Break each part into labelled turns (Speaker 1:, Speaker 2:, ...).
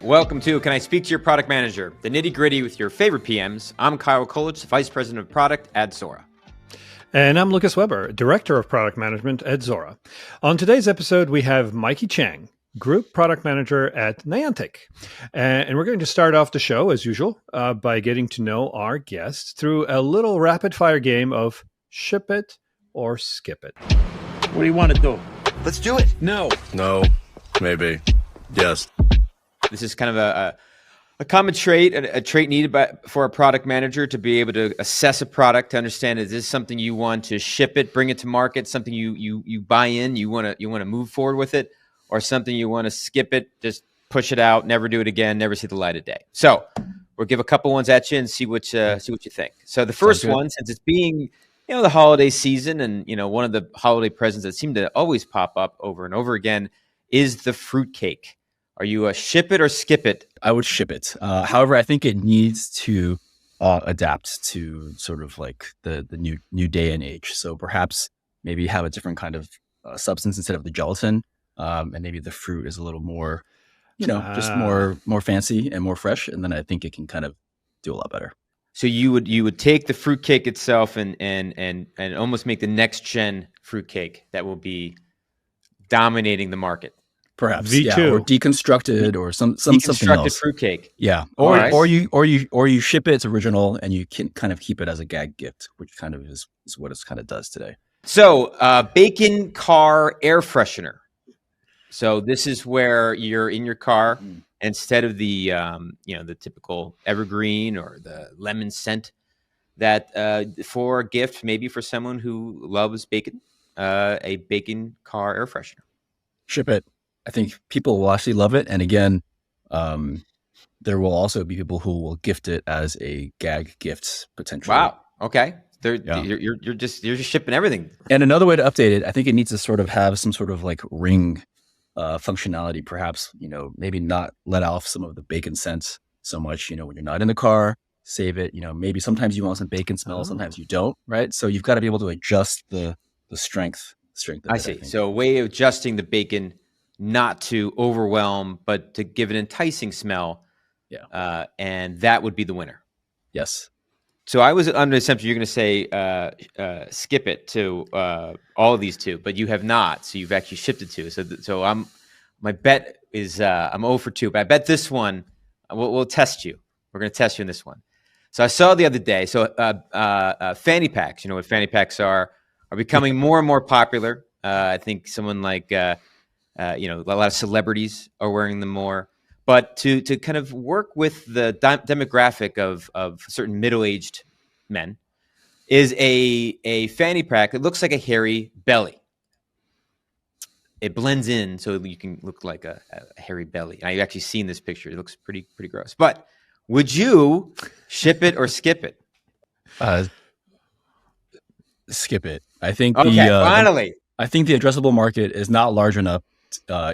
Speaker 1: Welcome to Can I Speak to Your Product Manager, the nitty-gritty with your favorite PMs. I'm Kyle Colich, Vice President of Product at Zora.
Speaker 2: And I'm Lucas Weber, Director of Product Management at Zora. On today's episode, we have Mikey Chang, Group Product Manager at Niantic. And we're going to start off the show, as usual, by getting to know our guest through a little rapid-fire game of Ship It or Skip It.
Speaker 3: What do you want to do?
Speaker 4: Let's do it.
Speaker 3: No.
Speaker 4: No. Maybe. Yes.
Speaker 1: This is kind of a common trait, a trait needed for a product manager to be able to assess a product, to understand, is this something you want to ship it, bring it to market, something you buy in, you want to move forward with it, or something you want to skip it, just push it out, never do it again, never see the light of day. So we'll give a couple ones at you and see what you think. So the first one, since it's being the holiday season, and one of the holiday presents that seem to always pop up over and over again is the fruitcake. Are you a ship it or skip it?
Speaker 5: I would ship it. However, I think it needs to adapt to sort of like the new day and age. So perhaps maybe have a different kind of substance instead of the gelatin, and maybe the fruit is a little more, just more fancy and more fresh. And then I think it can kind of do a lot better.
Speaker 1: So you would take the fruitcake itself and almost make the next gen fruitcake that will be dominating the market.
Speaker 5: Perhaps
Speaker 2: V2.
Speaker 5: Yeah, or deconstructed or something else.
Speaker 1: Fruitcake.
Speaker 5: Yeah, or you ship its original and you can kind of keep it as a gag gift, which kind of is what it kind of does today.
Speaker 1: So bacon car air freshener. So this is where you're in your car, instead of the the typical evergreen or the lemon scent, that for a gift, maybe for someone who loves bacon, a bacon car air freshener.
Speaker 5: Ship it. I think people will actually love it. And again, there will also be people who will gift it as a gag gift potentially.
Speaker 1: Wow. Okay. You're just shipping everything.
Speaker 5: And another way to update it, I think it needs to sort of have some sort of like ring functionality, perhaps, maybe not let off some of the bacon scent so much, when you're not in the car, save it, maybe sometimes you want some bacon smell, sometimes you don't, right? So you've got to be able to adjust the strength of it,
Speaker 1: I see. So a way of adjusting the bacon, not to overwhelm, but to give an enticing smell.
Speaker 5: Yeah.
Speaker 1: And that would be the winner.
Speaker 5: Yes. So
Speaker 1: I was under the assumption you're going to say skip it to all of these two, but you have not. So you've actually shipped it to. So my bet is I'm 0 for 2, but I bet this one we'll test you. We're going to test you in this one. So I saw the other day. So fanny packs. What fanny packs are becoming more and more popular. I think someone like a lot of celebrities are wearing them more. But to kind of work with the demographic of certain middle-aged men is a fanny pack that looks like a hairy belly. It blends in so you can look like a hairy belly. And I've actually seen this picture. It looks pretty gross. But would you ship it or skip it?
Speaker 5: Skip it. I think
Speaker 1: finally.
Speaker 5: I think the addressable market is not large enough,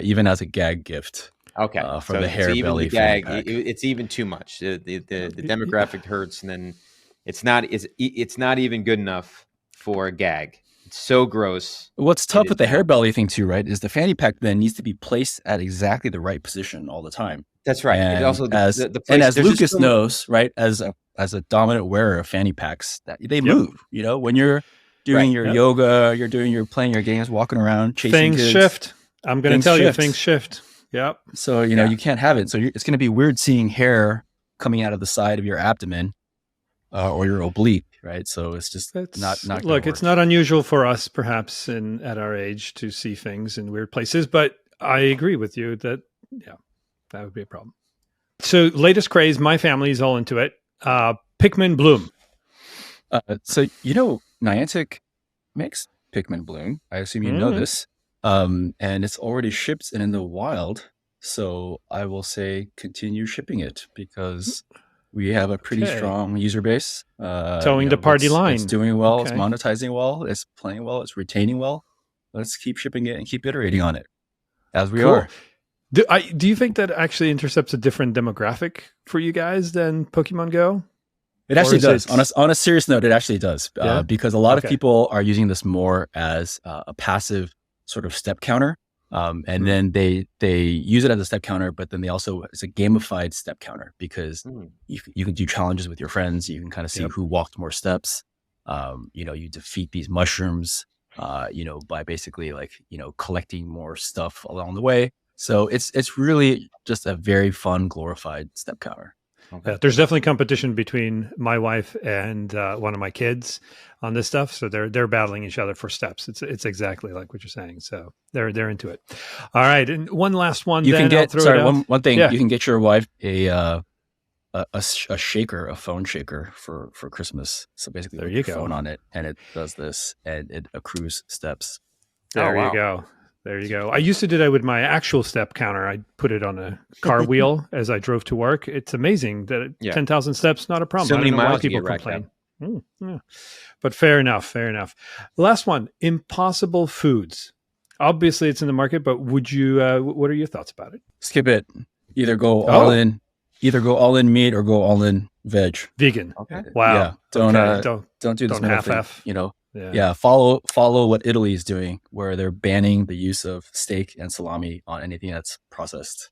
Speaker 5: even as a gag gift.
Speaker 1: Okay,
Speaker 5: for the hair belly
Speaker 1: gag, it's even too much. The demographic hurts, and then it's not even good enough for a gag. It's so gross.
Speaker 5: What's tough with the hair belly thing too, right? Is the fanny pack then needs to be placed at exactly the right position all the time.
Speaker 1: That's right.
Speaker 5: And
Speaker 1: also
Speaker 5: as Lucas knows, right, as a dominant wearer of fanny packs, that they move. When you're doing your yoga, you're playing your games, walking around, chasing
Speaker 2: things
Speaker 5: kids.
Speaker 2: Shift. I'm going to tell you, things shift. Yep.
Speaker 5: So, you can't have it. So it's going to be weird seeing hair coming out of the side of your abdomen or your oblique, right? So it's just not
Speaker 2: look, it's not unusual for us perhaps at our age to see things in weird places, but I agree with you that, that would be a problem. So latest craze, my family is all into it. Pikmin Bloom.
Speaker 5: So, Niantic makes Pikmin Bloom. I assume you know this. And it's already shipped and in the wild. So I will say continue shipping it because we have a pretty strong user base.
Speaker 2: Towing the party line.
Speaker 5: It's doing well. Okay. It's monetizing well. It's playing well. It's retaining well. Let's keep shipping it and keep iterating on it as we are.
Speaker 2: Do you think that actually intercepts a different demographic for you guys than Pokemon Go?
Speaker 5: It actually does. On a serious note, it actually does. Because a lot of people are using this more as a passive sort of step counter And then they use it as a step counter, but then it's a gamified step counter because you can do challenges with your friends. You can kind of see who walked more steps. You defeat these mushrooms, by basically collecting more stuff along the way. So it's really just a very fun, glorified step counter.
Speaker 2: Okay. There's definitely competition between my wife and one of my kids on this stuff. So they're battling each other for steps. It's exactly like what you're saying. So they're into it. All right, and one last one.
Speaker 5: You can get one thing.
Speaker 2: Yeah.
Speaker 5: You can get your wife a shaker, a phone shaker for Christmas. So basically,
Speaker 2: there
Speaker 5: you
Speaker 2: go.
Speaker 5: Phone on it, and it does this, and it accrues steps.
Speaker 2: There you go. There you go. I used to do that with my actual step counter. I'd put it on a car wheel as I drove to work. It's amazing that 10,000 steps, not a problem.
Speaker 1: So
Speaker 2: I
Speaker 1: many
Speaker 2: don't know why
Speaker 1: miles
Speaker 2: people complain. But fair enough. The last one, impossible foods. Obviously, it's in the market, but would you? What are your thoughts about it?
Speaker 5: Skip it. Either go all in meat or go all in veg.
Speaker 2: Vegan.
Speaker 5: Okay.
Speaker 2: Wow.
Speaker 5: Yeah. Don't do this
Speaker 2: half-half.
Speaker 5: Follow what Italy is doing, where they're banning the use of steak and salami on anything that's processed.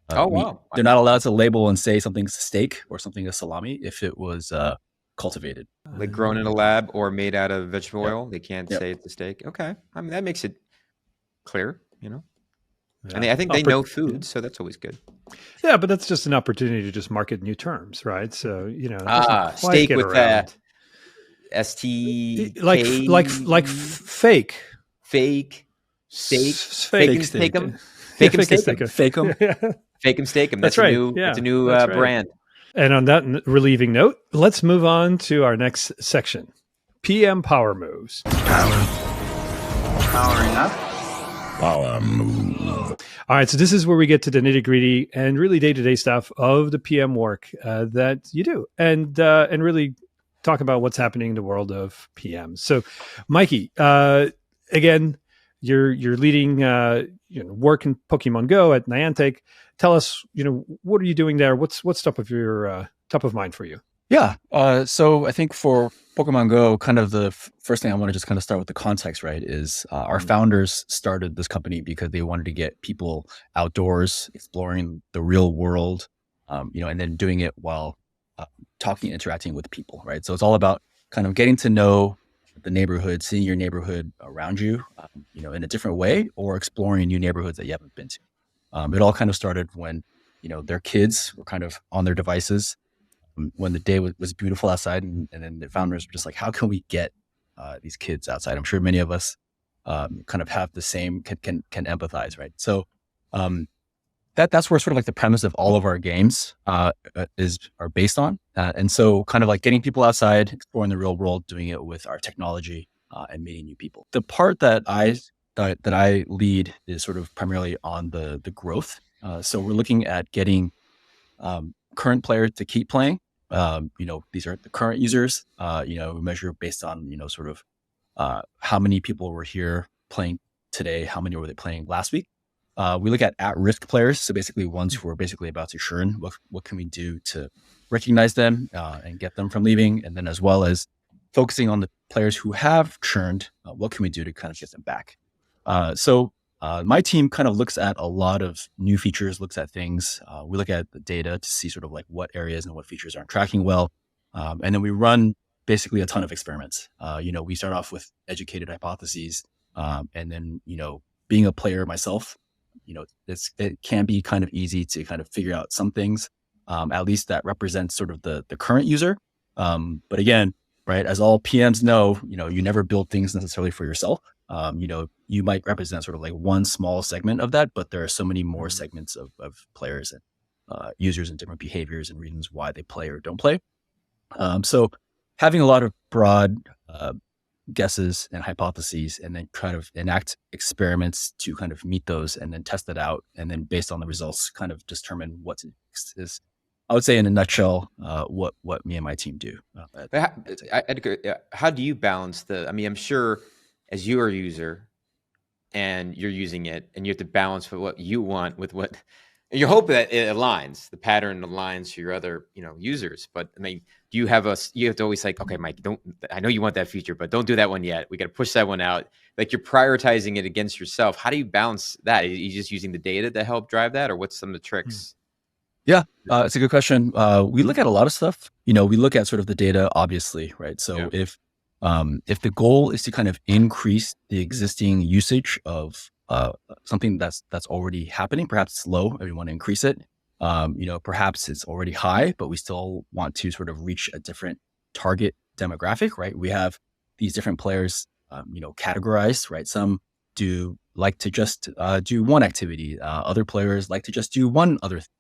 Speaker 1: Wow.
Speaker 5: They're not allowed to label and say something's steak or something is salami if it was cultivated.
Speaker 1: Like grown in a lab or made out of vegetable oil. They can't say it's a steak. Okay. I mean, that makes it clear, Yeah. And I think they know food, so that's always good.
Speaker 2: Yeah, but that's just an opportunity to just market new terms, right? So,
Speaker 1: steak with that. ST
Speaker 2: like fake steak,
Speaker 1: fake them. That's
Speaker 2: right.
Speaker 1: That's a new brand.
Speaker 2: And on that relieving note, let's move on to our next section: PM Power Moves.
Speaker 4: Powering up. Power move.
Speaker 2: All right, so this is where we get to the nitty gritty and really day to day stuff of the PM work that you do, and really talk about what's happening in the world of PMs. So, Mikey, again, you're leading work in Pokemon Go at Niantic. Tell us, what are you doing there? What's top of mind for you?
Speaker 5: Yeah. So I think for Pokemon Go, kind of the first thing I want to just kind of start with the context, right, is our founders started this company because they wanted to get people outdoors, exploring the real world, and then doing it while talking, interacting with people, right? So it's all about kind of getting to know the neighborhood, seeing your neighborhood around you, in a different way, or exploring new neighborhoods that you haven't been to. It all kind of started when, their kids were kind of on their devices when the day was beautiful outside, and then the founders were just like, how can we get these kids outside? I'm sure many of us kind of have the same, can empathize, right? So that's where sort of like the premise of all of our games are based on. And so kind of like getting people outside, exploring the real world, doing it with our technology and meeting new people. The part that I lead is sort of primarily on the growth. So we're looking at getting current players to keep playing. These are the current users. We measure based on, sort of how many people were here playing today, how many were they playing last week. We look at risk players, so basically ones who are basically about to churn. What can we do to recognize them and get them from leaving? And then as well as focusing on the players who have churned, what can we do to kind of get them back? So my team kind of looks at a lot of new features, looks at things. We look at the data to see sort of like what areas and what features aren't tracking well. And then we run basically a ton of experiments. We start off with educated hypotheses. And then, being a player myself, it can be kind of easy to kind of figure out some things, at least that represents sort of the current user. But again, right, as all PMs know, you never build things necessarily for yourself. You might represent sort of like one small segment of that, but there are so many more segments of players and users and different behaviors and reasons why they play or don't play. So having a lot of broad guesses and hypotheses, and then kind of enact experiments to kind of meet those and then test it out. And then based on the results, kind of determine what is, I would say in a nutshell, what me and my team do.
Speaker 1: How do you balance I'm sure as you're a user and you're using it and you have to balance what you want with what And you hope that it aligns, the pattern aligns to your other, users. But I mean, you have to always like, okay, Mike, I know you want that feature, but don't do that one yet. We got to push that one out. Like you're prioritizing it against yourself. How do you balance that? Are you just using the data to help drive that, or what's some of the tricks?
Speaker 5: Yeah, it's a good question. We look at a lot of stuff. We look at sort of the data, obviously, right? So if the goal is to kind of increase the existing usage of something that's already happening, perhaps it's low and we want to increase it. Perhaps it's already high, but we still want to sort of reach a different target demographic, right? We have these different players, categorized, right? Some do like to just do one activity. Other players like to just do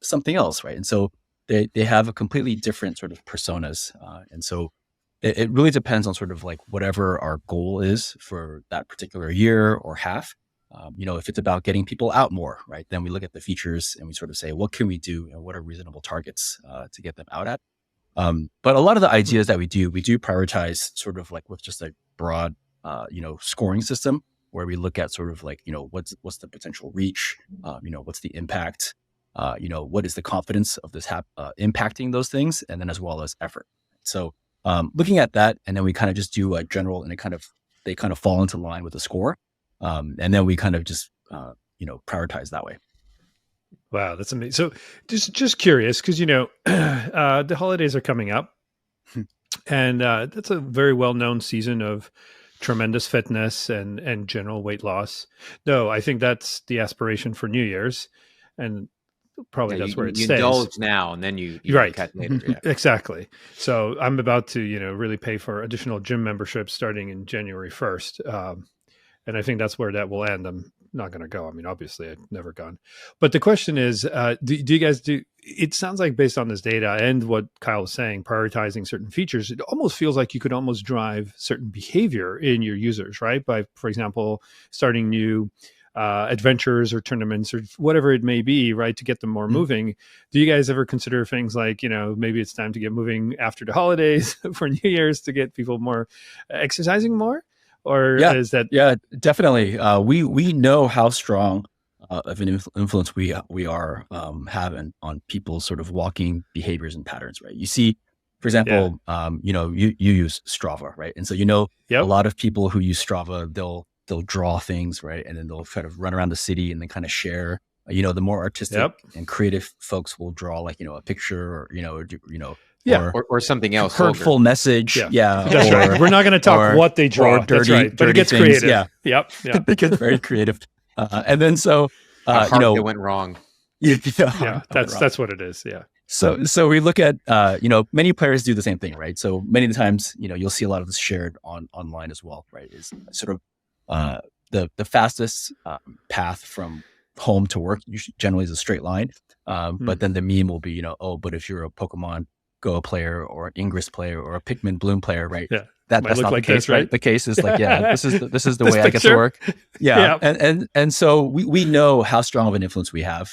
Speaker 5: something else, right? And so they have a completely different sort of personas. And so it really depends on sort of like whatever our goal is for that particular year or half. If it's about getting people out more, right, then we look at the features and we sort of say, what can we do and what are reasonable targets to get them out at? But a lot of the ideas that we do prioritize sort of like with just a broad, scoring system where we look at sort of like, what's the potential reach, what's the impact, what is the confidence of this impacting those things, and then as well as effort. So looking at that, and then we kind of just do a general, and they kind of fall into line with the score. And then we kind of just, prioritize that way.
Speaker 2: Wow, that's amazing. So just curious, because, the holidays are coming up and that's a very well-known season of tremendous fitness and general weight loss. No, I think that's the aspiration for New Year's, and probably that's where it stays.
Speaker 1: Indulge now and then you
Speaker 2: right.
Speaker 1: cut later. Yeah.
Speaker 2: Exactly. So I'm about to, really pay for additional gym memberships starting in January 1st. And I think that's where that will end. I'm not going to go. I mean, obviously I've never gone, but the question is, do you guys it sounds like based on this data and what Kyle was saying, prioritizing certain features, it almost feels like you could almost drive certain behavior in your users, right? By, for example, starting new adventures or tournaments or whatever it may be, right? To get them more moving. Do you guys ever consider things like, maybe it's time to get moving after the holidays for New Year's to get people more exercising more? Or is that? Yeah,
Speaker 5: definitely. We know how strong of an influence we are having on people's sort of walking behaviors and patterns, right? You see, for example, you use Strava, right? And so, a lot of people who use Strava, they'll draw things, right? And then they'll kind of run around the city and then kind of share. The more artistic and creative folks will draw like, a picture or
Speaker 1: something else.
Speaker 5: Hurtful message. Yeah.
Speaker 2: That's right. We're not going to talk what they draw.
Speaker 5: Dirty,
Speaker 2: that's right. But
Speaker 5: dirty
Speaker 2: it gets
Speaker 5: things.
Speaker 2: creative.
Speaker 5: Yeah.
Speaker 2: Yep.
Speaker 5: It gets very creative. And then so,
Speaker 1: it went wrong.
Speaker 2: That's what it is. Yeah.
Speaker 5: So we look at, many players do the same thing, right? So many of the times, you'll see a lot of this shared online as well, right? Is sort of the fastest path from home to work generally is a straight line. But then the meme will be, but if you're a Pokemon Go player or an Ingress player or a Pikmin Bloom player, right?
Speaker 2: Yeah.
Speaker 5: That's not
Speaker 2: like
Speaker 5: the case,
Speaker 2: this, right?
Speaker 5: The case is like, this is the way I get to work. Yeah. And so we know how strong of an influence we have.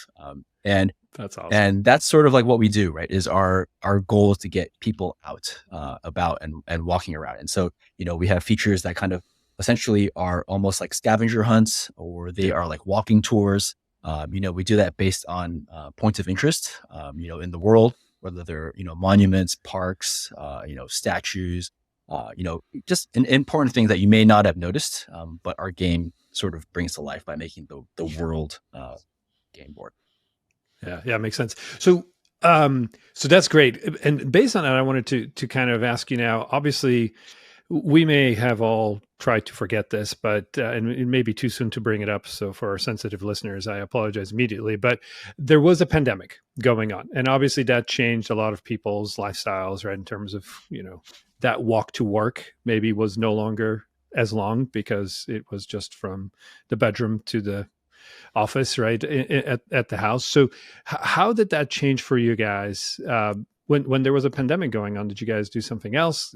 Speaker 5: And
Speaker 2: that's awesome.
Speaker 5: And that's sort of like what we do, right? Is our goal is to get people out, about and walking around. And so, we have features that kind of essentially are almost like scavenger hunts, or they are like walking tours. We do that based on points of interest, in the world, whether they're, monuments, parks, statues, just important things that you may not have noticed, but our game sort of brings to life by making the world game board.
Speaker 2: Yeah, makes sense. So that's great. And based on that, I wanted to kind of ask you now, obviously, we may have all tried to forget this, but and it may be too soon to bring it up. So for our sensitive listeners, I apologize immediately. But there was a pandemic going on, and obviously that changed a lot of people's lifestyles, right? In terms of that walk to work maybe was no longer as long because it was just from the bedroom to the office, right? At the house. So how did that change for you guys? When there was a pandemic going on, did you guys do something else?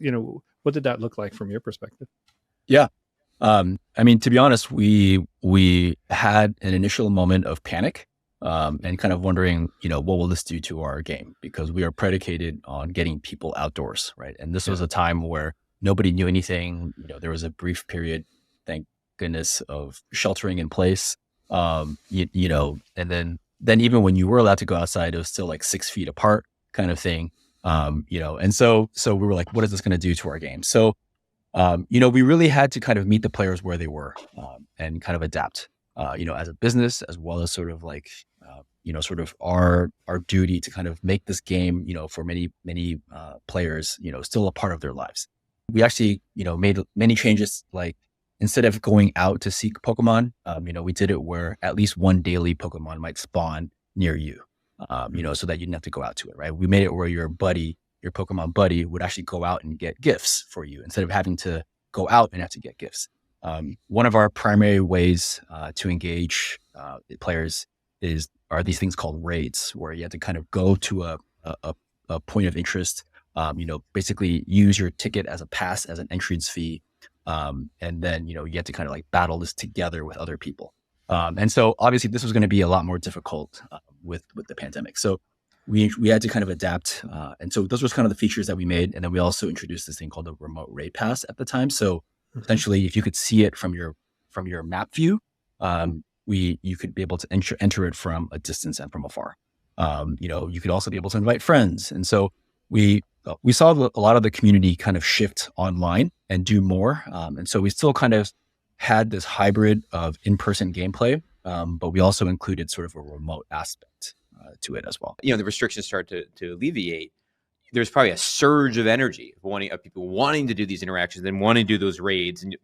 Speaker 2: What did that look like from your perspective?
Speaker 5: Yeah. I mean, to be honest, we had an initial moment of panic, and kind of wondering, what will this do to our game? Because we are predicated on getting people outdoors, right? And this was a time where nobody knew anything. There was a brief period, thank goodness, of sheltering in place. And then then even when you were allowed to go outside, it was still like 6 feet apart kind of thing. And so we were like, what is this going to do to our game? So, we really had to kind of meet the players where they were, and kind of adapt, as a business, as well as sort of like, sort of our duty to kind of make this game, for many players, still a part of their lives. We actually, made many changes, like instead of going out to seek Pokemon, we did it where at least one daily Pokemon might spawn near you, so that you didn't have to go out to it, right? We made it where your Pokemon buddy would actually go out and get gifts for you instead of having to go out and have to get gifts. One of our primary ways to engage players are these things called raids, where you have to kind of go to a point of interest, basically use your ticket as a pass, as an entrance fee. And then, you have to kind of like battle this together with other people. And so obviously this was going to be a lot more difficult with the pandemic. So we had to kind of adapt. And so those were kind of the features that we made. And then we also introduced this thing called the remote raid pass at the time. So essentially, if you could see it from your map view, you could be able to enter it from a distance and from afar. You could also be able to invite friends. And so we saw a lot of the community kind of shift online and do more. And so we still kind of had this hybrid of in-person gameplay, but we also included sort of a remote aspect to it as well.
Speaker 1: The restrictions start to alleviate. There's probably a surge of energy of people wanting to do these interactions and wanting to do those raids. And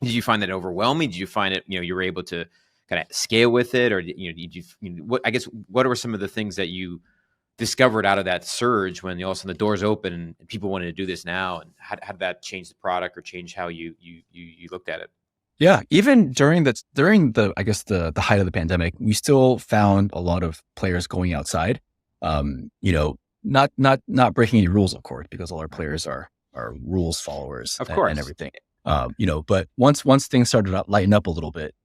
Speaker 1: did you find that overwhelming? Did you find it, you were able to kind of scale with it, or what were some of the things that you discovered out of that surge when all of a sudden the doors open and people wanted to do this now? And how did that change the product or change how you looked at it?
Speaker 5: Yeah, even during the I guess the height of the pandemic, we still found a lot of players going outside. Not breaking any rules, of course, because all our players are rules followers,
Speaker 1: of course,
Speaker 5: and everything. But once things started to lighten up a little bit,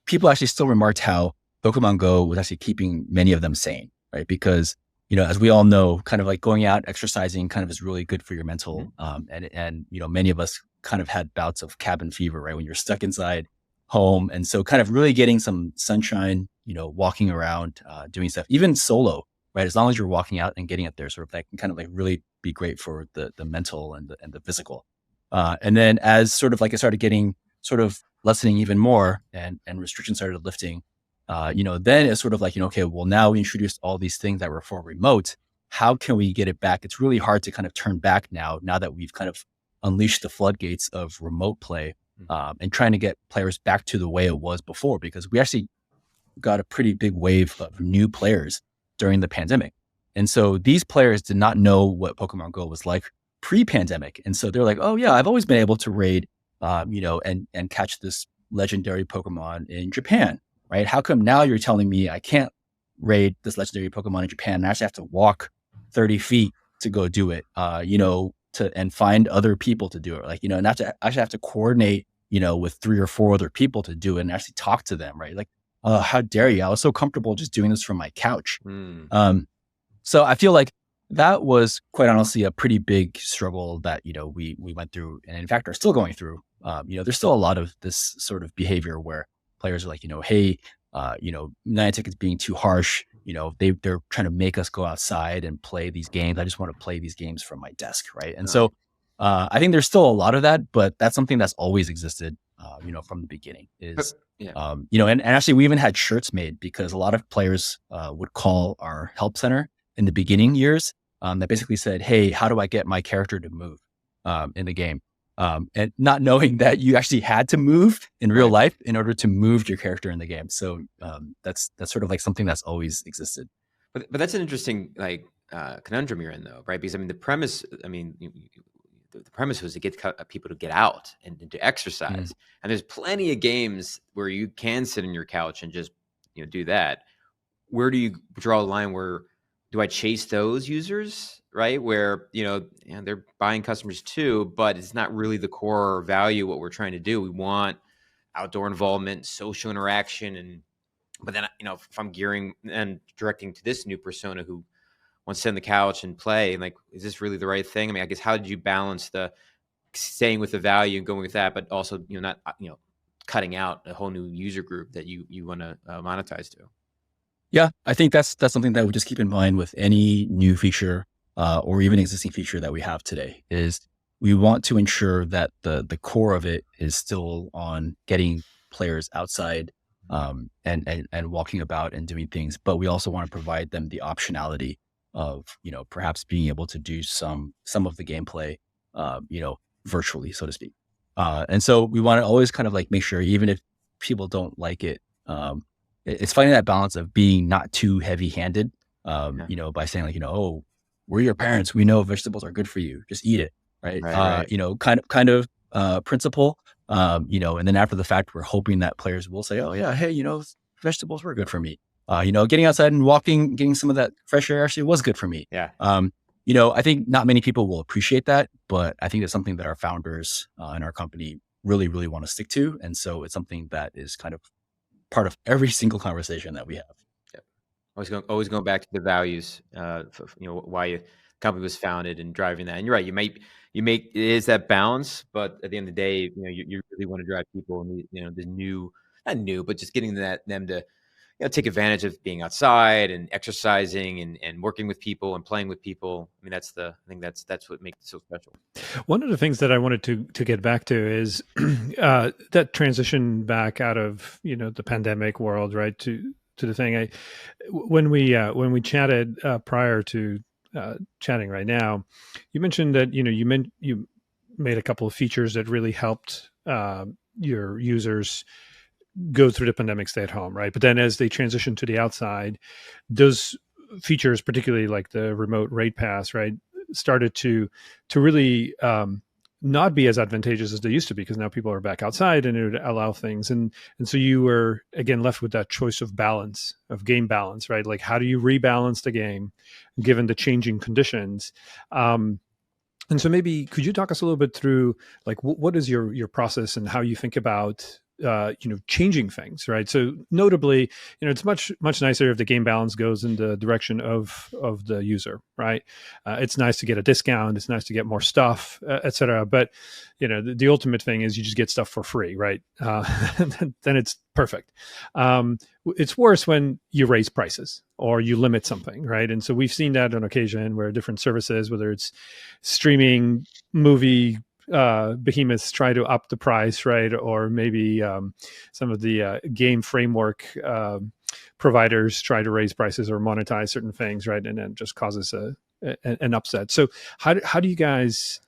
Speaker 5: people actually still remarked how Pokemon Go was actually keeping many of them sane, right? Because as we all know, kind of like going out, exercising kind of is really good for your mental. And many of us kind of had bouts of cabin fever, right? When you're stuck inside home. And so kind of really getting some sunshine, walking around, doing stuff, even solo, right? As long as you're walking out and getting it there, sort of that can kind of like really be great for the mental and the physical. And then as sort of like it started getting sort of lessening even more and restrictions started lifting, then it's sort of like, okay, well, now we introduced all these things that were for remote. How can we get it back? It's really hard to kind of turn back now that we've kind of unleashed the floodgates of remote play, and trying to get players back to the way it was before, because we actually got a pretty big wave of new players during the pandemic. And so these players did not know what Pokemon Go was like pre-pandemic. And so they're like, oh yeah, I've always been able to raid, and catch this legendary Pokemon in Japan, right? How come now you're telling me I can't raid this legendary Pokemon in Japan and I actually have to walk 30 feet to go do it, and find other people to do it, like, and I actually have to coordinate, with 3 or 4 other people to do it and actually talk to them, right? Like, how dare you? I was so comfortable just doing this from my couch. So I feel like that was quite honestly a pretty big struggle that, we went through, and in fact are still going through. There's still a lot of this sort of behavior where players are like, hey, Niantic is being too harsh. They're trying to make us go outside and play these games. I just want to play these games from my desk, right? And so I think there's still a lot of that, but that's something that's always existed, from the beginning. And actually we even had shirts made because a lot of players would call our help center in the beginning years, that basically said, hey, how do I get my character to move in the game? And not knowing that you actually had to move in real life in order to move your character in the game. So that's sort of like something that's always existed.
Speaker 1: But that's an interesting conundrum you're in, though, right? Because the premise, the premise was to get people to get out and to exercise. And there's plenty of games where you can sit on your couch and just do that. Where do you draw a line? Where do I chase those users? Right, where they're buying customers too, but it's not really the core value what we're trying to do. We want outdoor involvement, social interaction, but then if I'm gearing and directing to this new persona who wants to sit on the couch and play, like, is this really the right thing? I guess how did you balance the staying with the value and going with that, but also not cutting out a whole new user group that you want to monetize to?
Speaker 5: Yeah, I think that's something that we just keep in mind with any new feature or even existing feature that we have today. Is we want to ensure that the core of it is still on getting players outside and walking about and doing things, but we also want to provide them the optionality of perhaps being able to do some of the gameplay virtually, so to speak. And so we want to always kind of like make sure, even if people don't like it. It's finding that balance of being not too heavy-handed, by saying like, oh, we're your parents. We know vegetables are good for you. Just eat it, right?
Speaker 1: Right.
Speaker 5: Kind of principle. And then after the fact, we're hoping that players will say, oh yeah, hey, vegetables were good for me. Getting outside and walking, getting some of that fresh air actually was good for me.
Speaker 1: Yeah.
Speaker 5: I think not many people will appreciate that, but I think that's something that our founders in our company really, really want to stick to. And so it's something that is kind of part of every single conversation that we have.
Speaker 1: Yep. Always going back to the values, why your company was founded and driving that. And you're right. It is that balance, but at the end of the day, you really want to drive people and not new, but just getting them to, take advantage of being outside and exercising and working with people and playing with people. I mean, I think that's what makes it so special.
Speaker 2: One of the things that I wanted to get back to is that transition back out of the pandemic world, right, to the thing. When we chatted prior to chatting right now, you mentioned that you made a couple of features that really helped your users go through the pandemic, stay at home, right? But then as they transition to the outside, those features, particularly like the remote raid pass, right, started to really not be as advantageous as they used to be, because now people are back outside and it would allow things. And so you were again left with that choice of balance, of game balance, right? Like, how do you rebalance the game given the changing conditions? And so maybe could you talk us a little bit through like what is your process and how you think about changing things, right? So notably, it's much nicer if the game balance goes in the direction of the user, right? It's nice to get a discount, it's nice to get more stuff, etc. But the ultimate thing is you just get stuff for free, right? Then it's perfect. It's worse when you raise prices or you limit something, right? And so we've seen that on occasion where different services, whether it's streaming, movie behemoths, try to up the price, right? Or maybe some of the game framework providers try to raise prices or monetize certain things, right? And then just causes an upset. So how do you guys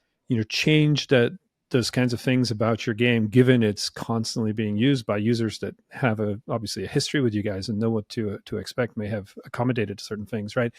Speaker 2: change those kinds of things about your game, given it's constantly being used by users that have obviously a history with you guys and know what to expect, may have accommodated to certain things, right?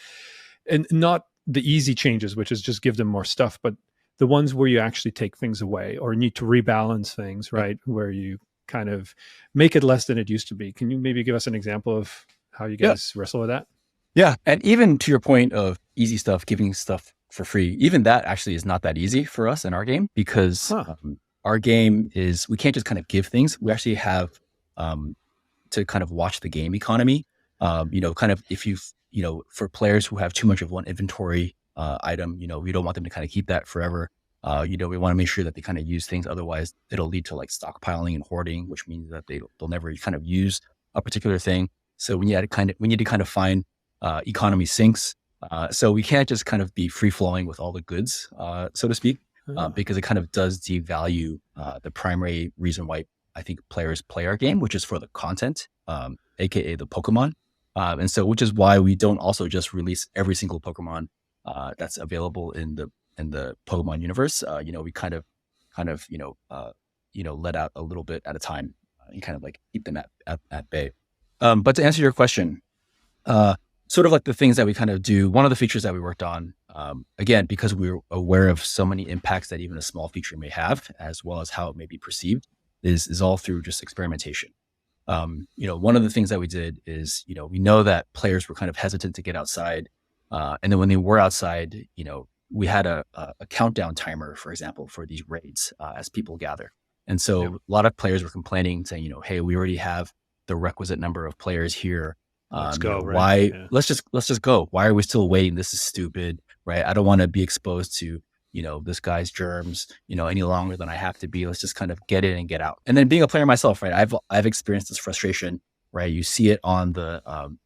Speaker 2: And not the easy changes, which is just give them more stuff, but the ones where you actually take things away or need to rebalance things, right? Where you kind of make it less than it used to be. Can you maybe give us an example of how you guys wrestle with that?
Speaker 5: Yeah. And even to your point of easy stuff, giving stuff for free, even that actually is not that easy for us in our game, because our game is, we can't just kind of give things. We actually have to kind of watch the game economy. Kind of if for players who have too much of one inventory item, we don't want them to kind of keep that forever. We want to make sure that they kind of use things. Otherwise, it'll lead to like stockpiling and hoarding, which means that they'll never kind of use a particular thing. So we need to kind of find economy sinks. So we can't just kind of be free flowing with all the goods, so to speak, because it kind of does devalue the primary reason why I think players play our game, which is for the content, aka the Pokemon. And so, which is why we don't also just release every single Pokemon that's available in the Pokemon universe. We kind of let out a little bit at a time and kind of like keep them at bay. But to answer your question, sort of like the things that we kind of do, one of the features that we worked on, again, because we were aware of so many impacts that even a small feature may have, as well as how it may be perceived, is all through just experimentation. One of the things that we did is, we know that players were kind of hesitant to get outside. And then when they were outside, we had a countdown timer, for example, for these raids as people gather. And so a lot of players were complaining, saying, hey, we already have the requisite number of players here.
Speaker 2: Let's go.
Speaker 5: Right? Why? Let's just go. Why are we still waiting? This is stupid, right? I don't want to be exposed to, this guy's germs, any longer than I have to be. Let's just kind of get in and get out. And then being a player myself, right? I've experienced this frustration right? You see it on the,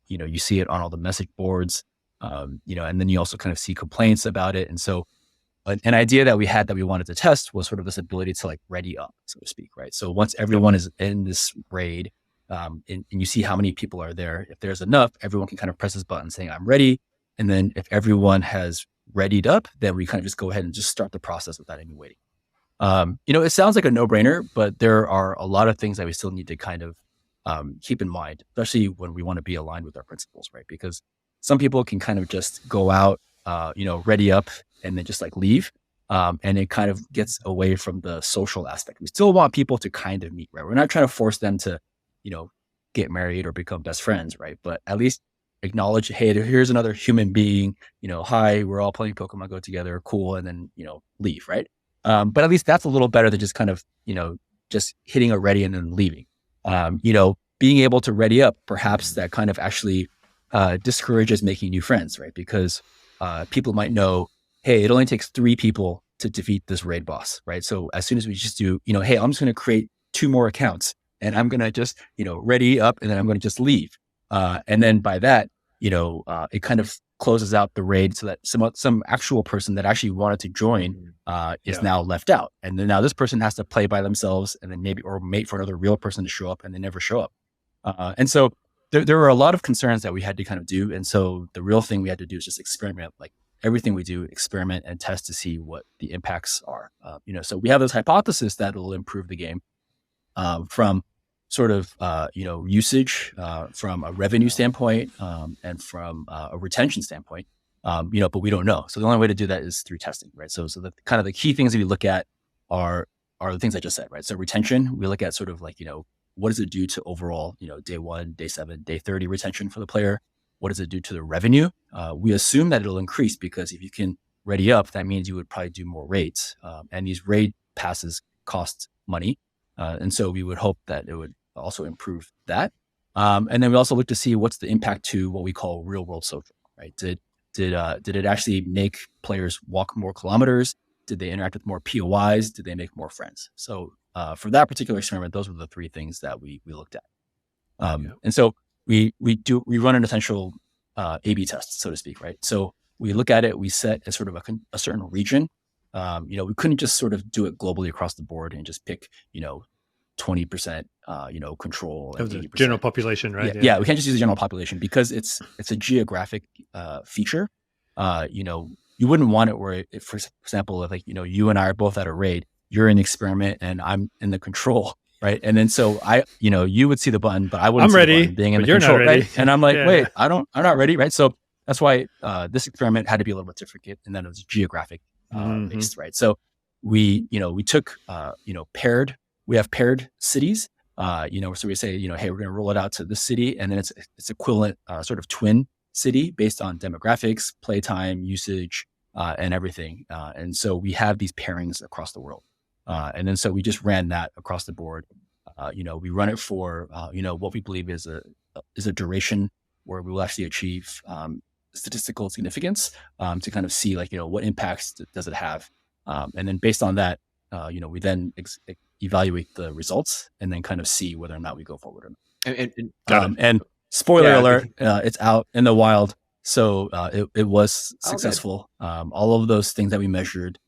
Speaker 5: you see it on all the message boards, and then you also kind of see complaints about it. And so an idea that we had that we wanted to test was sort of this ability to like ready up, so to speak, right? So once everyone is in this raid, and you see how many people are there, if there's enough, everyone can kind of press this button saying, I'm ready. And then if everyone has readied up, then we kind of just go ahead and just start the process without any waiting. It sounds like a no-brainer, but there are a lot of things that we still need to kind of keep in mind, especially when we want to be aligned with our principles, right? Because some people can kind of just go out, ready up and then just like leave. And it kind of gets away from the social aspect. We still want people to kind of meet, right? We're not trying to force them to, get married or become best friends, right? But at least acknowledge, hey, here's another human being, hi, we're all playing Pokemon Go together, cool, and then, leave, right? But at least that's a little better than just kind of, just hitting a ready and then leaving. Being able to ready up, perhaps that kind of actually discourages making new friends, right? Because people might know, hey, it only takes 3 people to defeat this raid boss, right? So as soon as we just do, hey, I'm just going to create 2 more accounts and I'm going to just, ready up and then I'm going to just leave. And then by that, it kind of closes out the raid so that some actual person that actually wanted to join is now left out. And then now this person has to play by themselves and then maybe, or wait for another real person to show up and they never show up. And so there were a lot of concerns that we had to kind of do. And so the real thing we had to do is just experiment, like everything we do, experiment and test to see what the impacts are. So we have this hypothesis that will improve the game from sort of, usage, from a revenue standpoint, and from a retention standpoint, but we don't know. So the only way to do that is through testing, right? So the kind of the key things that we look at are the things I just said, right? So retention, we look at sort of like, what does it do to overall, day 1, day 7, day 30 retention for the player? What does it do to the revenue? We assume that it'll increase because if you can ready up, that means you would probably do more raids. And these raid passes cost money. And so we would hope that it would also improve that. And then we also look to see what's the impact to what we call real world social, right? Did it actually make players walk more kilometers? Did they interact with more POIs? Did they make more friends? So for that particular experiment, those were the 3 things that we looked at. And so we run an essential A/B test, so to speak, right? So we look at it, we set a sort of a certain region. We couldn't just sort of do it globally across the board and just pick, 20%, control.
Speaker 2: Of the general population, right?
Speaker 5: Yeah, we can't just use the general population because it's a geographic feature. You wouldn't want it where, if, for example, if like, you and I are both at a raid, you're in experiment and I'm in the control, right? And then so you would see the button, but I wouldn't see the button being in the control, right? And I'm like, wait, I'm not ready, right? So that's why this experiment had to be a little bit different, and then it was geographic based, right? So we took we have paired cities, so we say, hey, we're going to roll it out to this city, and then it's equivalent sort of twin city based on demographics, playtime, usage, and everything. And so we have these pairings across the world. And then so we just ran that across the board. We run it for, what we believe is a duration where we will actually achieve statistical significance to kind of see like, what impacts does it have? And then based on that, we then evaluate the results and then kind of see whether or not we go forward or not. And spoiler alert, it's out in the wild. So it was successful. All of those things that we measured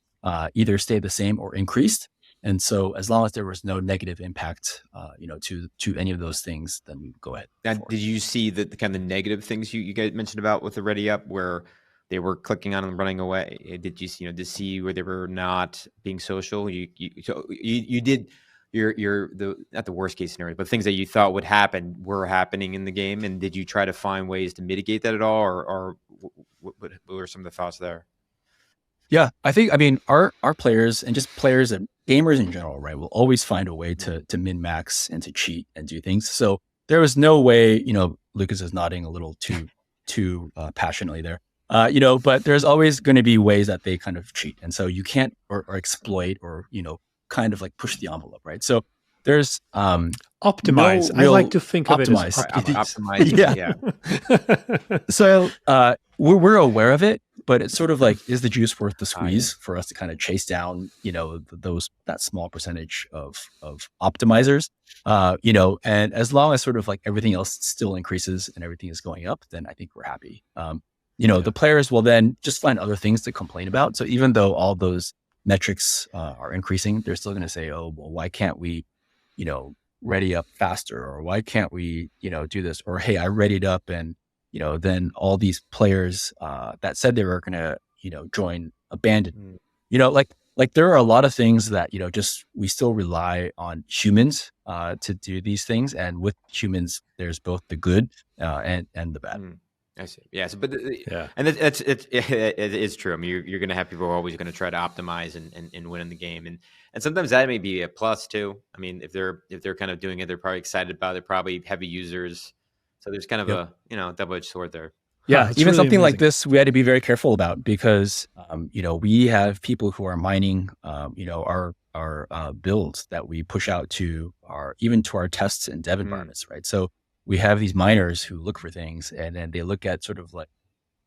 Speaker 5: either stayed the same or increased. And so as long as there was no negative impact, to any of those things, then we go ahead.
Speaker 1: Now, did you see the kind of negative things you guys mentioned about with the Ready Up where they were clicking on and running away? Did you see, to see where they were not being social? You did the not the worst case scenario, but things that you thought would happen were happening in the game. And did you try to find ways to mitigate that at all, or what were some of the thoughts there?
Speaker 5: Yeah, I mean, our players and just players and gamers in general, right, will always find a way to min max and to cheat and do things. So there was no way, Lucas is nodding a little too passionately there. But there's always going to be ways that they kind of cheat. And so you can't or exploit or, kind of like push the envelope, right? So there's
Speaker 2: optimize. I like to think of it as optimize.
Speaker 5: Yeah. So we're aware of it. but it's sort of like, is the juice worth the squeeze for us to kind of chase down, that small percentage of optimizers, and as long as sort of like everything else still increases and everything is going up, then I think we're happy. The players will then just find other things to complain about. So even though all those metrics are increasing, they're still going to say, oh, well, why can't we, ready up faster? Or why can't we, do this? Or, hey, I readied up and, then all these players that said they were going to, join abandoned, like there are a lot of things that, just we still rely on humans to do these things. And with humans, there's both the good and the bad.
Speaker 1: I see. Yeah. So, and it is true. I mean, you're going to have people who are always going to try to optimize and win in the game, and sometimes that may be a plus too. I mean, if they're kind of doing it, they're probably excited about it. They're probably heavy users, so there's kind of a double-edged sword there.
Speaker 5: Yeah, even
Speaker 2: really
Speaker 5: something
Speaker 2: amazing.
Speaker 5: like this, we had to be very careful about because we have people who are mining, our builds that we push out to our tests and dev environments, right? So we have these miners who look for things, and then they look at sort of like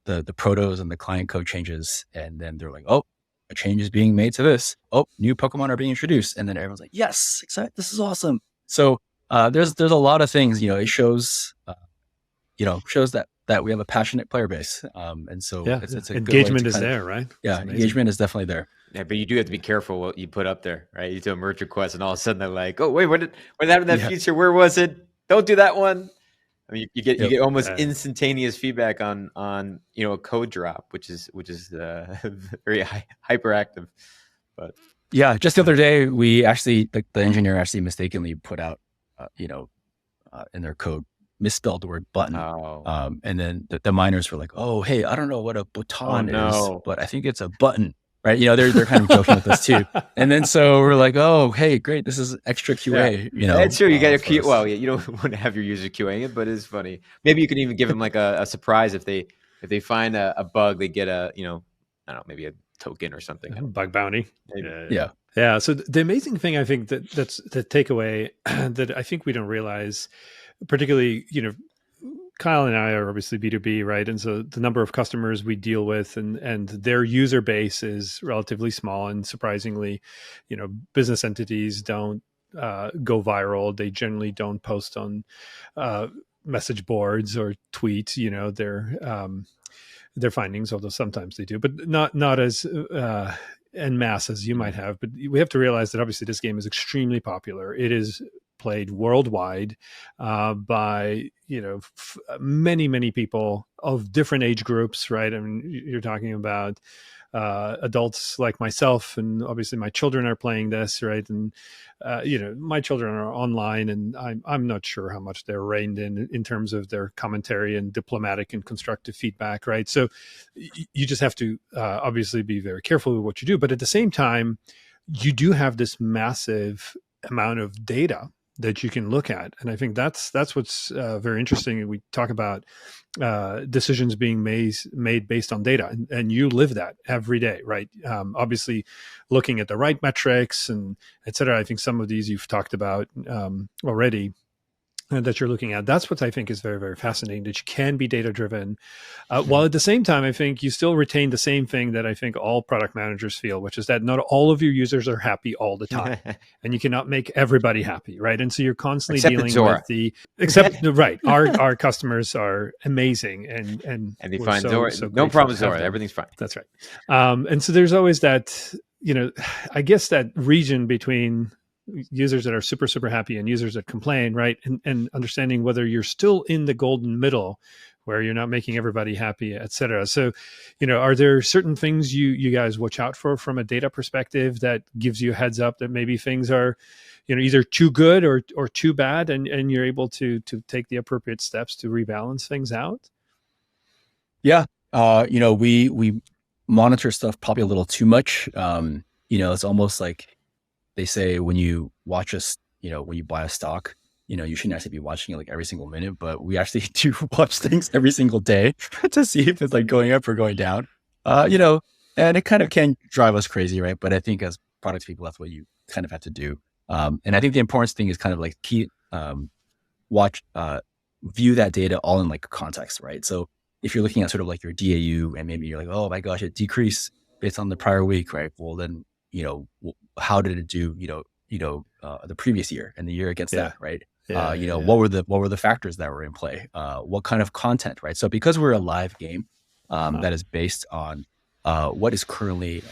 Speaker 5: the protos and the client code changes, and then they're like, oh, a change is being made to this. Oh, new Pokemon are being introduced, and then everyone's like, yes, excited, this is awesome. So there's a lot of things. It shows that we have a passionate player base, and so it's a
Speaker 2: engagement
Speaker 5: good way
Speaker 2: is there, right?
Speaker 5: Yeah, engagement is definitely there.
Speaker 1: Yeah, but you do have to be careful what you put up there, right? You do a merge request, and all of a sudden they're like, "Oh, wait, what happened to that feature? Where was it? Don't do that one." I mean, you get almost instantaneous feedback on a code drop, which is very hyperactive. But
Speaker 5: yeah, just the other day, we actually the engineer actually mistakenly put out in their code misspelled the word button. And then the miners were like, "Oh, hey, I don't know what a button is, but I think it's a button." Right. They're kind of joking with us too. And then so we're like, oh, hey, great. This is extra QA.
Speaker 1: That's true. You got your Q. Well, you don't want to have your user QAing it, but it's funny. Maybe you can even give them like a surprise if they find a bug, they get I don't know, maybe a token or something.
Speaker 2: Bug bounty.
Speaker 5: Yeah.
Speaker 2: So the amazing thing, I think that's the takeaway that I think we don't realize, particularly, Kyle and I are obviously B2B, right? And so the number of customers we deal with and their user base is relatively small. And surprisingly, business entities don't go viral. They generally don't post on message boards or tweet, their findings, although sometimes they do, but not as en masse as you might have. But we have to realize that obviously this game is extremely popular. It is played worldwide by many people of different age groups, right? I mean, you're talking about adults like myself, and obviously my children are playing this, right? And my children are online, and I'm not sure how much they're reined in terms of their commentary and diplomatic and constructive feedback, right? So you just have to obviously be very careful with what you do, but at the same time, you do have this massive amount of data that you can look at. And I think that's what's very interesting. We talk about decisions being made based on data, and you live that every day, right? Obviously, looking at the right metrics and et cetera. I think some of these you've talked about already. That you're looking at. That's what I think is very, very fascinating, that you can be data driven, while at the same time, I think you still retain the same thing that I think all product managers feel, which is that not all of your users are happy all the time, and you cannot make everybody happy, right? And so you're constantly dealing with right. Our customers are amazing, and
Speaker 1: they find Zora. No problem, Zora. Everything's fine.
Speaker 2: That's right. And so there's always that, I guess that region between users that are super, super happy and users that complain, right? And understanding whether you're still in the golden middle where you're not making everybody happy, et cetera. So, are there certain things you guys watch out for from a data perspective that gives you a heads up that maybe things are, either too good or too bad, and you're able to take the appropriate steps to rebalance things out?
Speaker 5: Yeah. We monitor stuff probably a little too much. It's almost like they say when you watch us, when you buy a stock, you shouldn't actually be watching it like every single minute, but we actually do watch things every single day to see if it's like going up or going down, and it kind of can drive us crazy, right? But I think as product people, that's what you kind of have to do. And I think the important thing is kind of like view that data all in like context, right? So if you're looking at sort of like your DAU and maybe you're like, oh my gosh, it decreased based on the prior week, right? Well, then, how did it do, the previous year and the year against that, right? What were the factors that were in play? What kind of content, right? So because we're a live game that is based on what is currently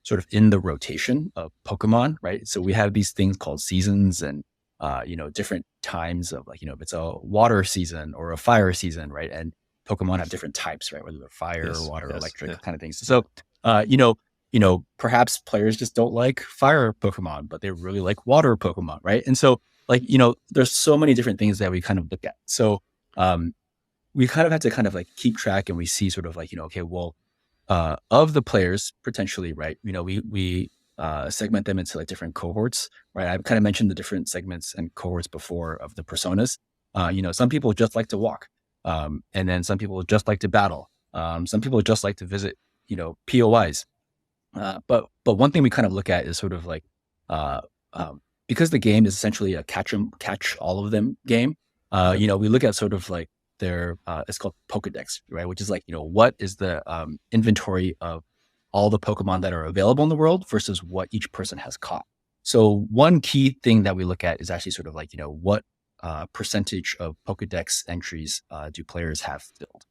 Speaker 5: sort of in the rotation of Pokemon, right? So we have these things called seasons and, different times of like, if it's a water season or a fire season, right? And Pokemon have different types, right? Whether they're fire, water, electric kind of things. So, perhaps players just don't like fire Pokemon, but they really like water Pokemon, right? And so like, there's so many different things that we kind of look at. So, we kind of have to kind of like keep track and we see sort of like, okay, well, of the players potentially, right? We segment them into like different cohorts, right? I've kind of mentioned the different segments and cohorts before of the personas. Some people just like to walk. And then some people just like to battle. Some people just like to visit, POIs. But one thing we kind of look at is sort of like, because the game is essentially a catch all of them game. We look at sort of like their, it's called Pokedex, right? Which is like, what is the inventory of all the Pokemon that are available in the world versus what each person has caught. So one key thing that we look at is actually sort of like, what percentage of Pokedex entries do players have filled?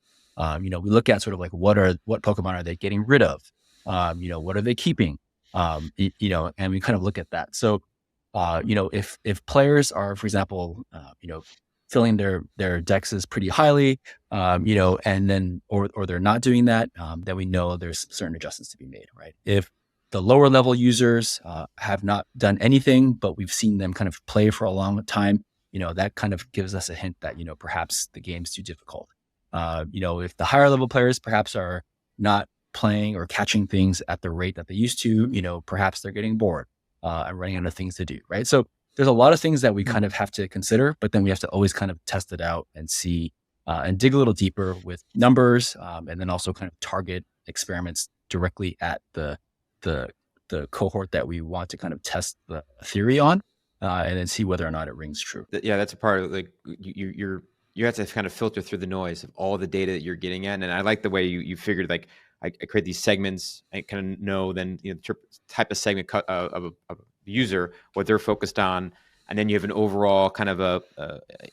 Speaker 5: We look at sort of like what Pokemon are they getting rid of? What are they keeping? And we kind of look at that. So, if players are, for example, filling their dexes pretty highly, and then, or they're not doing that, then we know there's certain adjustments to be made, right? If the lower level users have not done anything, but we've seen them kind of play for a long time, that kind of gives us a hint that, perhaps the game's too difficult. If the higher level players perhaps are not playing or catching things at the rate that they used to, perhaps they're getting bored and running out of things to do, right? So there's a lot of things that we kind of have to consider, but then we have to always kind of test it out and see and dig a little deeper with numbers, and then also kind of target experiments directly at the cohort that we want to kind of test the theory on, and then see whether or not it rings true.
Speaker 1: Yeah, that's a part of like you have to kind of filter through the noise of all the data that you're getting at. And I like the way you figured like I create these segments. I kind of know then type of segment of a user, what they're focused on, and then you have an overall kind of a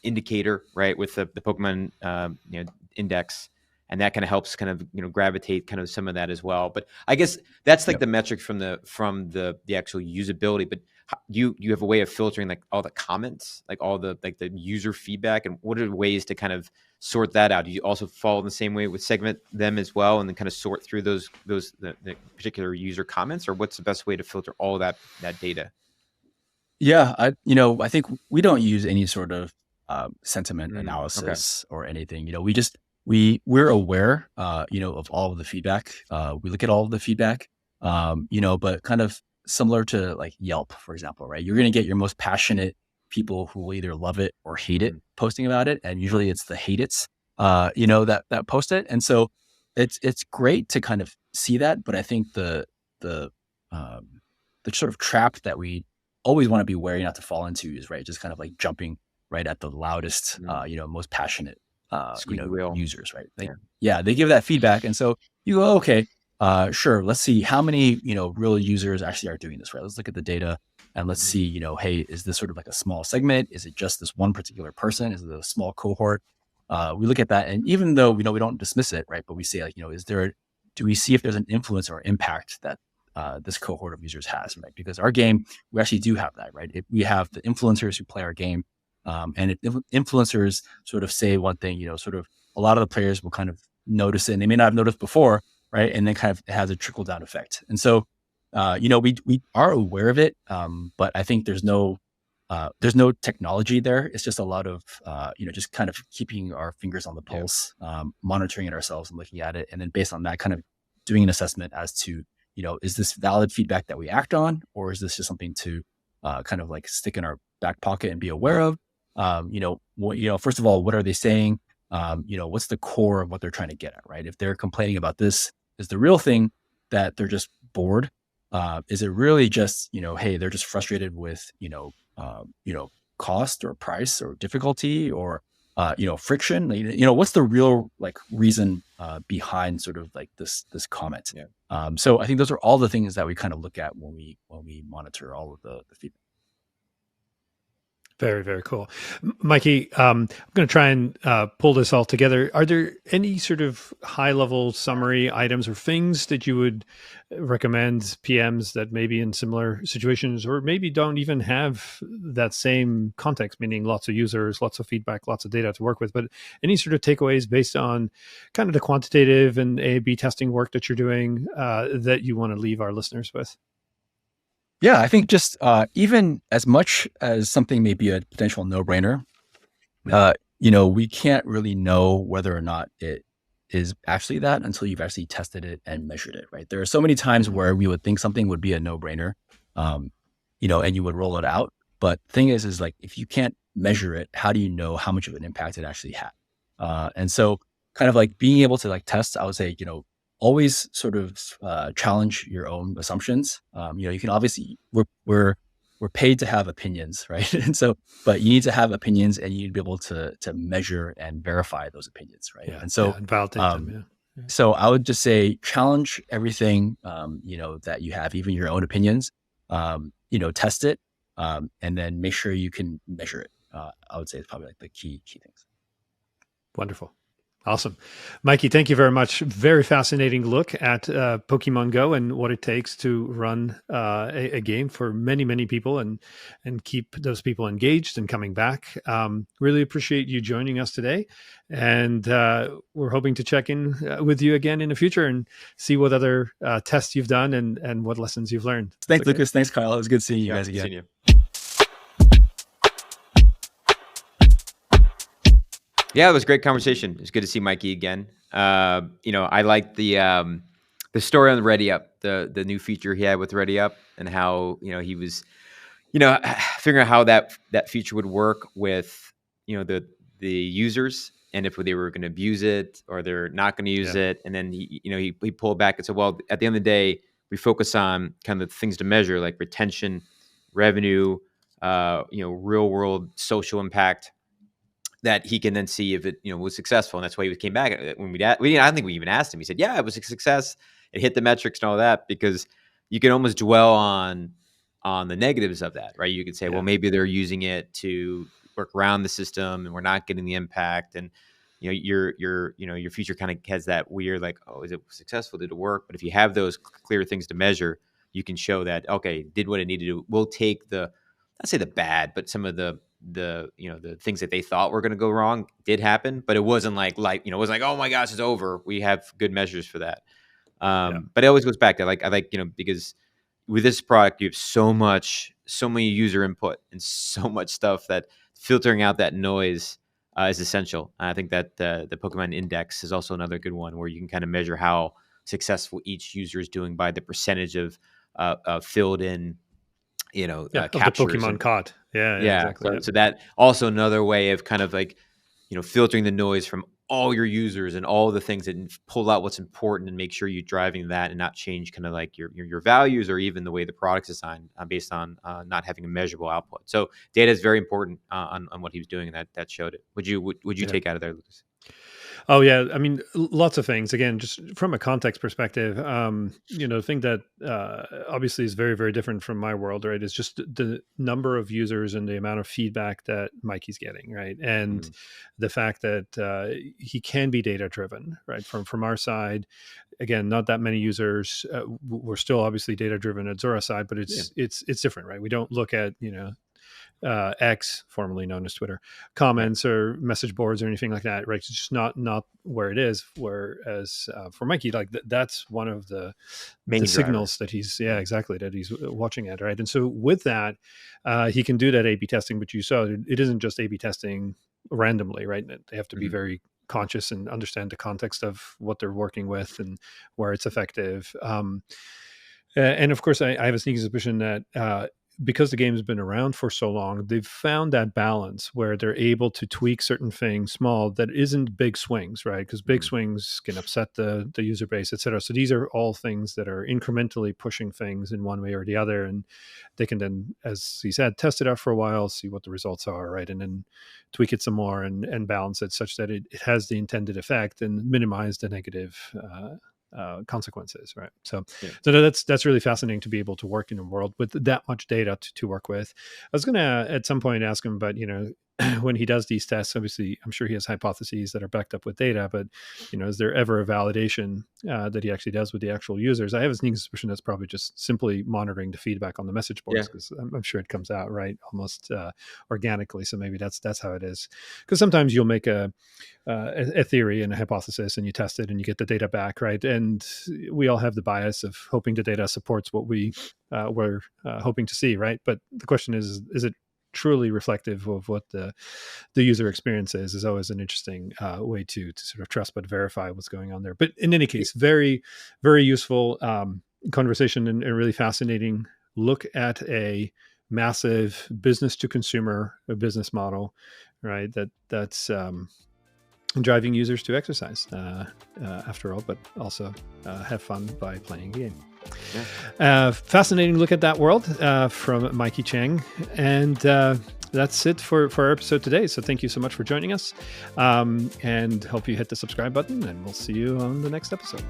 Speaker 1: indicator, right, with the Pokemon index, and that kind of helps kind of gravitate kind of some of that as well. But I guess that's like the metric from the actual usability. But you have a way of filtering like all the comments, like all the like the user feedback, and what are the ways to kind of sort that out? Do you also follow the same way with segment them as well, and then kind of sort through the particular user comments, or what's the best way to filter all that data?
Speaker 5: Yeah, I think we don't use any sort of sentiment analysis or anything. We're aware, of all of the feedback. We look at all of the feedback, but kind of similar to like Yelp, for example, right? You're going to get your most passionate people who will either love it or hate it posting about it. And usually it's the hate it's, that post it. And so it's great to kind of see that. But I think the sort of trap that we always want to be wary not to fall into is, right, just kind of like jumping right at the loudest, most passionate, users, right? They give that feedback. And so you go, okay, sure, let's see how many, real users actually are doing this, right? Let's look at the data and let's see, hey, is this sort of like a small segment? Is it just this one particular person? Is it a small cohort? We look at that, and even though, we don't dismiss it, right? But we say like, do we see if there's an influence or impact that this cohort of users has, right? Because our game, we actually do have that, right? We have the influencers who play our game, and if influencers sort of say one thing, sort of a lot of the players will kind of notice it, and they may not have noticed before, right? And then kind of it has a trickle down effect. And so, we are aware of it, but I think there's no technology there. It's just a lot of, just kind of keeping our fingers on the pulse, monitoring it ourselves and looking at it. And then based on that, kind of doing an assessment as to, is this valid feedback that we act on, or is this just something to kind of like stick in our back pocket and be aware of? First of all, what are they saying? What's the core of what they're trying to get at, right? If they're complaining about this, is the real thing that they're just bored? Is it really just, hey, they're just frustrated with, cost or price or difficulty, or friction? What's the real like reason behind sort of like this comment?
Speaker 1: Yeah.
Speaker 5: So I think those are all the things that we kind of look at when we monitor all of the feedback.
Speaker 2: Very, very cool. Mikey, I'm going to try and pull this all together. Are there any sort of high-level summary items or things that you would recommend PMs that maybe in similar situations or maybe don't even have that same context, meaning lots of users, lots of feedback, lots of data to work with, but any sort of takeaways based on kind of the quantitative and A/B testing work that you're doing that you want to leave our listeners with?
Speaker 5: Yeah, I think just even as much as something may be a potential no-brainer, we can't really know whether or not it is actually that until you've actually tested it and measured it, right? There are so many times where we would think something would be a no-brainer, and you would roll it out. But the thing is like, if you can't measure it, how do you know how much of an impact it actually had? And so kind of like being able to like test, I would say, always sort of challenge your own assumptions. You can obviously, we're paid to have opinions, right? And so, but you need to have opinions and you need to be able to measure and verify those opinions, right?
Speaker 2: Yeah,
Speaker 5: and so,
Speaker 2: and validate them. Yeah.
Speaker 5: So I would just say challenge everything, that you have, even your own opinions. Test it, and then make sure you can measure it. I would say it's probably like the key things.
Speaker 2: Wonderful. Awesome. Mikey, thank you very much. Very fascinating look at Pokemon Go and what it takes to run a game for many, many people and keep those people engaged and coming back. Really appreciate you joining us today. And we're hoping to check in with you again in the future and see what other tests you've done and what lessons you've learned.
Speaker 5: Thanks, Lucas. Thanks, Kyle. It was good seeing you guys again.
Speaker 1: Seeing you. Yeah, it was a great conversation. It's good to see Mikey again. I like the story on the Ready Up, the new feature he had with Ready Up, and how he was, figuring out how that feature would work with the users, and if they were going to abuse it or they're not going to use it. And then he pulled back and said, well, at the end of the day, we focus on kind of things to measure like retention, revenue, real world social impact, that he can then see if it was successful. And that's why he came back when I don't think we even asked him. He said, yeah, it was a success. It hit the metrics and all that, because you can almost dwell on the negatives of that, right? You could say, well, maybe they're using it to work around the system and we're not getting the impact. And your feature kind of has that weird, like, oh, is it successful? Did it work? But if you have those clear things to measure, you can show that, okay, did what it needed to do. We'll take not say the bad, but some of the things that they thought were going to go wrong did happen, but it wasn't like, it wasn't like, oh my gosh, it's over. We have good measures for that. But it always goes back to because with this product, you have so many user input and so much stuff that filtering out that noise is essential. And I think that the Pokemon Index is also another good one where you can kind of measure how successful each user is doing by the percentage of filled in,
Speaker 2: of
Speaker 1: captures
Speaker 2: the Pokemon caught. Yeah, exactly.
Speaker 1: So that also another way of kind of like, filtering the noise from all your users and all the things that pull out what's important and make sure you're driving that and not change kind of like your values or even the way the product's designed based on not having a measurable output. So data is very important on what he was doing, and that showed it. Would you take out of there, Lucas?
Speaker 2: Oh yeah, I mean, lots of things. Again, just from a context perspective, the thing that obviously is very, very different from my world, right, is just the number of users and the amount of feedback that Mikey's getting, right, and the fact that he can be data driven, right, from our side. Again, not that many users. We're still obviously data driven at Zora side, but it's different, right? We don't look at X, formerly known as Twitter, comments or message boards or anything like that, right? It's just not where it is. Whereas for Mikey, like that's one of the signals that he's that he's watching at, right? And so with that, he can do that A/B testing. But you saw it isn't just A/B testing randomly, right? They have to be very conscious and understand the context of what they're working with and where it's effective. And of course, I have a sneaky suspicion that because the game has been around for so long, they've found that balance where they're able to tweak certain things small that isn't big swings, right? Because big swings can upset the user base, et cetera. So these are all things that are incrementally pushing things in one way or the other. And they can then, as he said, test it out for a while, see what the results are, right? And then tweak it some more and balance it such that it has the intended effect and minimize the negative consequences, right? So that's really fascinating to be able to work in a world with that much data to work with. I was going to at some point ask him, but when he does these tests, obviously I'm sure he has hypotheses that are backed up with data, but is there ever a validation that he actually does with the actual users? I have a sneaking suspicion that's probably just simply monitoring the feedback on the message boards, because I'm sure it comes out right almost organically. So maybe that's how it is. Because sometimes you'll make a theory and a hypothesis and you test it and you get the data back, right? And we all have the bias of hoping the data supports what we were hoping to see, right? But the question is it truly reflective of what the user experience is always an interesting way to sort of trust but verify what's going on there. But in any case, very, very useful conversation and really fascinating look at a massive business to consumer business model, right? That's driving users to exercise after all, but also have fun by playing a game. Fascinating look at that world from Mikey Chang. And that's it for our episode today. So thank you so much for joining us, and hope you hit the subscribe button, and we'll see you on the next episode.